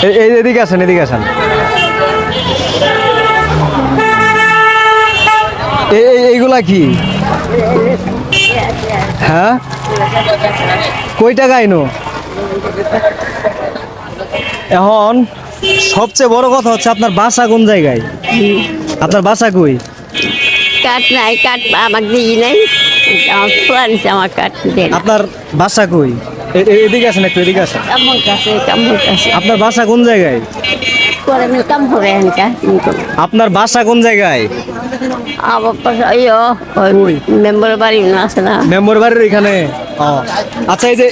এই এদিকে আসেন, এদিকে আসেন। এইগুলা কি? হ্যাঁ, কই টাকা আইনো? এখন সবচেয়ে বড় কথা হচ্ছে আপনার বাসা কোন জায়গায়? আপনার বাসা কই? কাঠ নাই, কাঠ আমাকে দিই নাই, আমার ফুরানিছে আমার কাঠ দেন। আপনার বাসা কই? এদিকে আসেন, একটু এদিকে আসেন। কামড় কাছে, কামড় কাছে। আপনার বাসা কোন জায়গায়? করে আমি কামড়ে এনকা। আপনার বাসা কোন জায়গায়? আমার পাশে ওই মেম্বার বাড়ি আছে না? মেম্বার বাড়ির এখানে। ও আচ্ছা, এই যে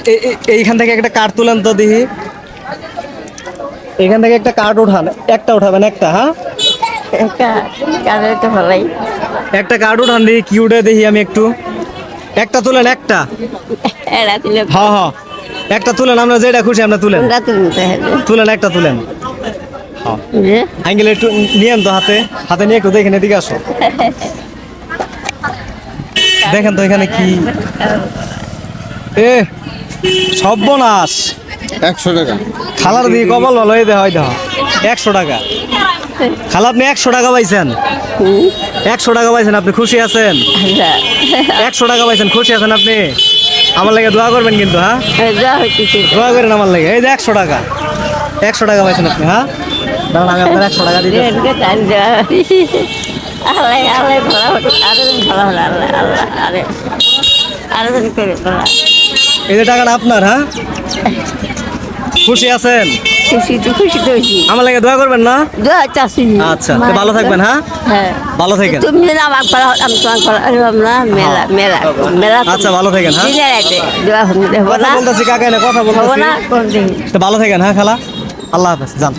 এইখান থেকে একটা কার্ড তুলেন তো দেখি। এখান থেকে একটা কার্ড উঠান, একটা উঠাবেন, একটা। হ্যাঁ, কাঠে তো ভালোই। একটা কার্ড উঠান দেখি, কি উঠে দেখি আমি একটু। একটা তুলেন, একটা। এরা দিলে হ্যাঁ হ্যাঁ, একটা তুলেন, আমরা যেটা খুশি আমরা তুলেন। তুলেন, একটা তুলেন। আঙ্কেল একটু নিয়েন তো হাতে, হাতে নিয়ে একটু দেখেন, এদিকে আসো। দেখেন তো এখানে কি। এ সর্বনাশ। 100 টাকা। খালার দিয়ে কপাল ভালো হয়ে হয় দেখো। 100 টাকা। খালা, আপনি 100 টাকা পাইছেন? 100 টাকা পাইছেন, আপনি খুশি আছেন? 100 টাকা পাইছেন, খুশি আছেন আপনি? আমার লাগে দোয়া করবেন কিন্তু। হ্যাঁ, দোয়া করেন আমার লাগে। এই যে 100 টাকা, 100 টাকা পাইছেন আপনি। হ্যাঁ, দাঁড়ান, আমি আপনার 100 টাকা দিতে। এই যে টাকাটা আপনার। হ্যাঁ, খুশি আছেন? খুশি তো হয়েছি। আমার লাগে দোয়া করবেন না? চাষি। আচ্ছা, তো ভালো থাকবেন। হ্যাঁ, হ্যাঁ, ভালো থাকেন। তুমি না আমার আমি তোমার না মেলা মেলা মেলা। আচ্ছা, ভালো থাকেন। হ্যাঁ, দেওয়া কথা বলতেছি কাকা, না কথা বলতেছি। না কোন দিন। তো ভালো থাকেন। হ্যাঁ খালা, আল্লাহ হাফেজ, যান।